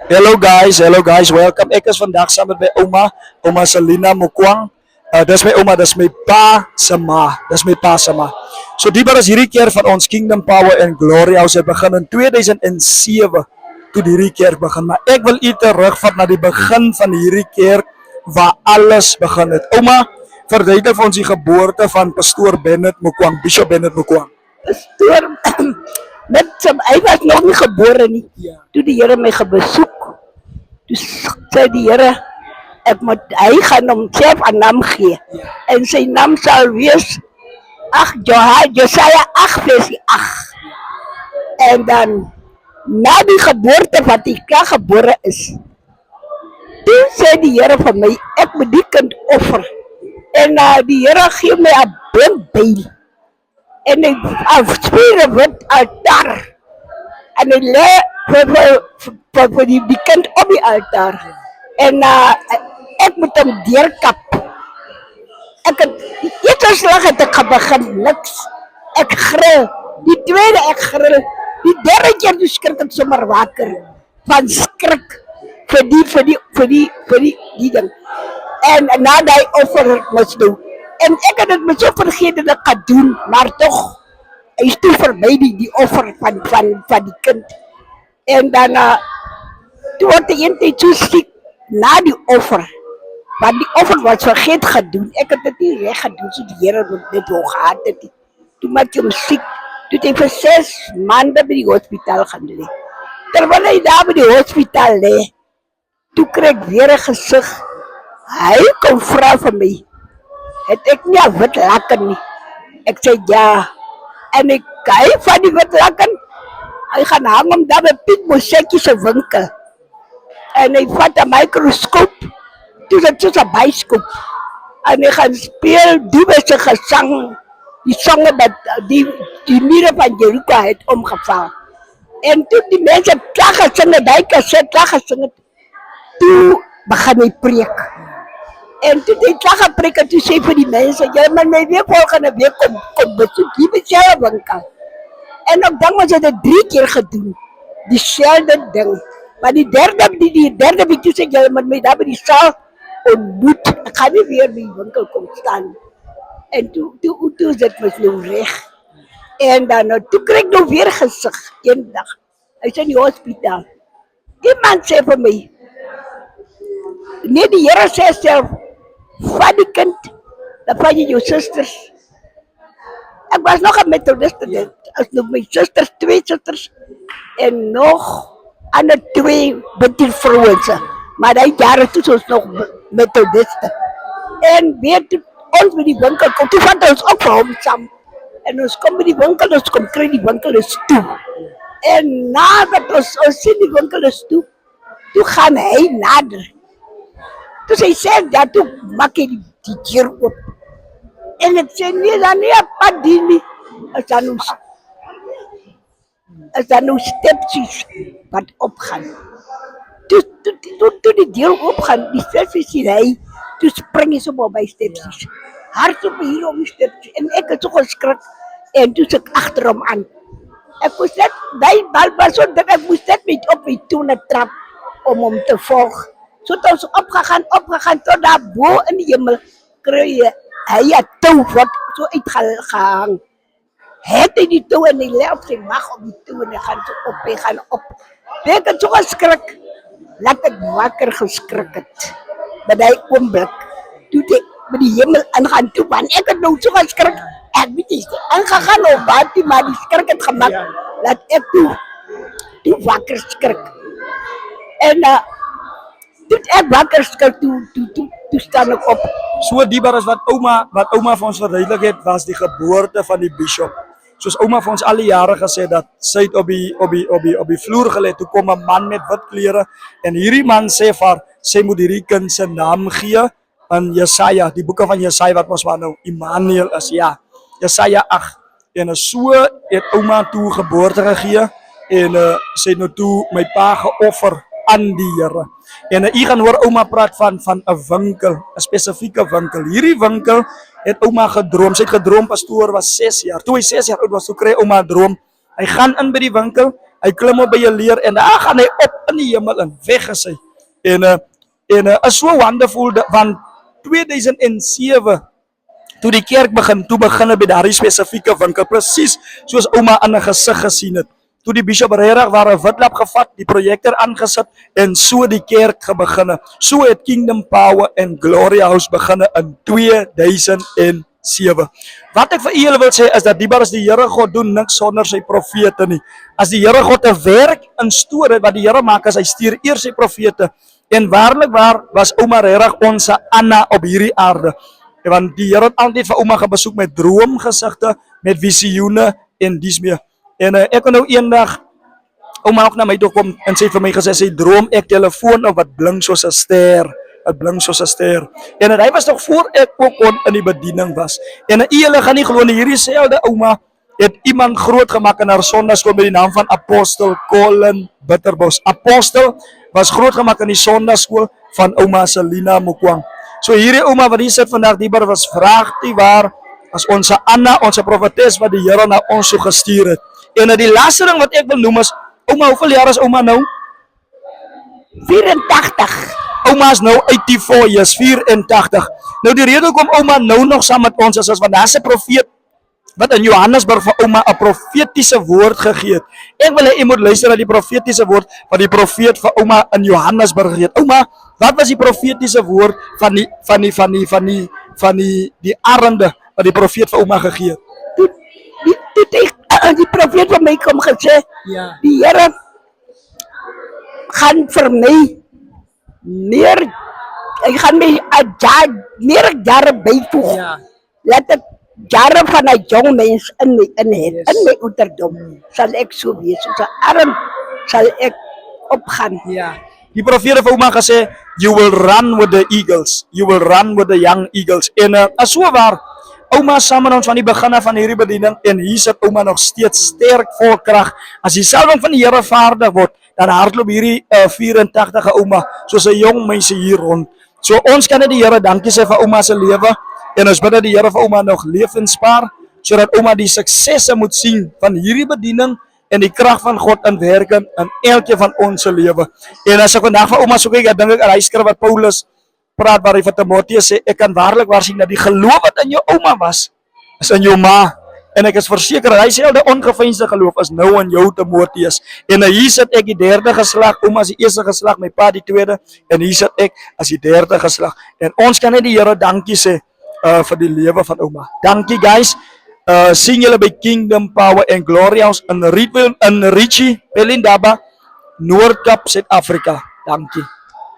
Hello guys, welcome. Ek is vandag saam met my oma Selina Mokwang. Dis my oma, dis my pa se ma. Dis my pa se ma. So die is hierdie keer van ons Kingdom Power and Glory House het begin in 2007 toe hierdie keer begin. Maar ek wil u terugvat na die begin van hierdie keer waar alles begin het. Oma, verduidelik vir ons die geboorte van pastoor Bennett Mokwang, Bishop Bennett Mokwang. Pastoor, hy was nog nie gebore nie. Ja. Toe die Here my gebesoek, toe sê die Here, hy gaan homself 'n naam gee. En sy naam sal wees Josia 8 vers 8. En dan na die geboorte wat hy klaar gebore is, toe sê die Here vir my, ek moet die kind offer. En die Here gee my 'n bindbyl. En hy afspier wit altaar. En hy lê vir die kind op die altaar. En ek moet hom deurkap. Die eerste slag het ek begin niks. Ek gril. Die tweede ek gril. Die derde keer toe skrik ek sommer wakker van skrik vir die ding. En na die offer moes doen. En ek het dit met so vergeet dat ek kan doen, maar toch, hy is toe verby die offer van die kind. En dan, toe word die een tyd so siek, na die offer, want die offer was vergeet gedoen, ek het dit nie recht gedoen, so die Here dit wou gehad het. Toe maak hy hom siek, toe het hy vir 6 maande by die hospitaal gaan lê. Terwyl hy daar by die hospitaal lê, toe kry ek weer 'n gesig, hy kom vra vir my, het ek nie 'n wit laken nie. Ek sê ja. En ek kyk van die wit laken. Hy gaan hang hom daar by Piet Mosekkie se winkel. En hy vat 'n mikroskoop. Toe dit soos 'n byskoop. En hy gaan speel Dube se gesang. Die sange wat die mure van Jericho het omgeval. En toe die mense klaar gesing het, hy kaset klaar gesing het, toe begin hy preek. En toe die klaar gepreek het, toe sê vir die mense, jy moet my weer volgende week kom besoek, hier by die winkel. En ook dan was het 3 keer gedoen, diezelfde ding. Maar die derde week toe sê, jy moet my daar by die saal ontmoet, ek ga nie weer by die winkel kom staan. En toe is dit mos nou reg. En dan, toe kry ek nou weer gesig, een dag. Hy is in die hospitaal. Iemand sê vir my, nee, die Here sê self, van die kind, dan van jy jou susters. Ek was nog 'n methodiste, as nog my susters, 2 susters, en nog ander 2 bittervrouens. Maar die jare toe ons nog methodiste. En weet ons by die winkel kom, toe vat ons ook vir hom saam. En ons kom by die winkel, ons kom kry die winkel is toe. En nadat ons sien die winkel is toe gaan hy nader. Dus hy sê, ja, toe maak hy die deur op. En ek sê, nee, dan nie 'n pad die nie. As dan nou stepsies wat opgaan. Toe die deur opgaan, die stepsies sien hy, toe spring hy so by stepsies. Hardop hier op die stepsies. En ek het so geskrik, en toe sit ek agter hom aan. Ek moes net, die bal was so dik, ek moes net met op my tone trap, om hom te volg. So het ons opgegaan, tot daar bo in die hemel, kry hy 'n tou wat so uitgehang. Het hy die tou en hy lê op sy mag op die tou en hy gaan op. Ek het so geskrik, laat ek wakker geskrik het. By die oomblik, toe ek by die hemel ingaan toe, want ek het nou so geskrik, ek weet nie, ingegaan op wat die, maar die skrik het gemaak, laat ek toe wakker skrik. En toe ek wakker skrik, toe staan ek op. So diebaar is wat ouma vir ons verduidelik het, was die geboorte van die bishop. Soos ouma vir ons al die jare gesê dat sy het op die vloer gelê, toe kom 'n man met wit klere en hierdie man sê vir haar, sy moet hierdie kind se naam gee aan Jesaja, die boeke van Jesaja wat ons maar nou Immanuel is, ja. Jesaja 8. En so het ouma toe geboorte gegee en sy het nou toe my pa geoffer aan die Here. En u gaan hoor ouma praat van 'n winkel, 'n spesifieke winkel. Hierdie winkel het ouma gedroom. Sy het gedroom pastoor was 6 jaar. Toe hy 6 jaar oud was, toe kry ouma 'n droom. Hy gaan in by die winkel Hy klim op by 'n leer en daar gaan hy op in die hemel en weg is hy. En is so wonderful van 2007 toe die kerk begin by daardie spesifieke winkel presies soos ouma in 'n gesig gesien het. Toe die bishop regtig waar 'n witlap gevat, die projektor aangesit en so die kerk beginne. So het Kingdom Power and Glory House beginne in 2007. Wat ek vir julle wil sê is dat die Here God doen niks sonder sy profete nie. As die Here God 'n werk instoor wat die Here maak as hy stuur eers sy profete. En waarlik waar was ouma regtig ons Anna op hierdie aarde. Want die Here het altyd vir ouma gebesoek met droomgesigte, met visioene en dies meer. En ek kon nou eendag ouma ook na my toe kom en sê vir my gesê sy droom ek telefoon op wat blink soos 'n ster. Het blink soos 'n ster. En hy was nog voor ek ook kon in die bediening was. En julle gaan nie glo nie, hierdie selfde ouma het iemand groot gemaak in haar sondaskool met die naam van Apostel Colin Bitterbos. Apostel was groot gemaak in die sondaskool van ouma Selina Mokwang. So hierdie ouma wat hier sit vandag, die was vraag die waar as ons Anna, ons profetes wat die Here na ons so gestuur het. En die laaste ding wat ek wil noem is, ouma, hoeveel jaar is ouma nou? 84. Ouma is nou 84 years, 84. Nou die rede hoekom ouma nou nog saam met ons is want daar's 'n profeet wat in Johannesburg vir ouma 'n profetiese woord gegee het. Ek wil hê jy moet luister na die profetiese woord wat die profeet vir ouma in Johannesburg gegee het. Ouma, wat was die profetiese woord van die arende wat die profeet vir ouma gegee het? Die profeet van my kom gesê, Ja. die Here gaan vir my hy gaan my meer jare byvoeg. Ja. Laat ek jare van 'n jong mens in my ouderdom sal ek so wees, soos 'n arm sal ek opgaan. Ja. Die profeet het vir ouma gesê, you will run with the eagles. You will run with the young eagles. En as so waar, ouma saam met ons van die begin af van hierdie bediening en hier sit ouma nog steeds sterk vol krag. As die salwing van die Here vaardig word, dan hardloop hierdie 84 ouma soos 'n jong meisie hier rond. So ons kan net die Here dankie sê vir ouma se lewe en ons bid dat die Here vir ouma nog lewens spaar sodat ouma die suksesse moet sien van hierdie bediening en die krag van God in werking in elkeen van ons se lewe. En as ek vandag vir ouma so kyk, dink ek aan hy skryf wat Paulus praat waar hy vir Timoteus sê, ek kan waarlik waar sien dat die geloof wat in jou ouma was, is in jou ma. En ek is verseker, hy sê al die ongeveinsde geloof is nou in jou Timoteus. En hier sit ek die derde geslag, ouma is die eerste geslag, my pa die tweede, en hier sit ek as die derde geslag. En ons kan net die Here dankie sê vir die lewe van ouma. Dankie guys. Sien julle by Kingdom Power and Glory House in Richie, Pelindaba, Noordkap, Suid-Afrika. Dankie.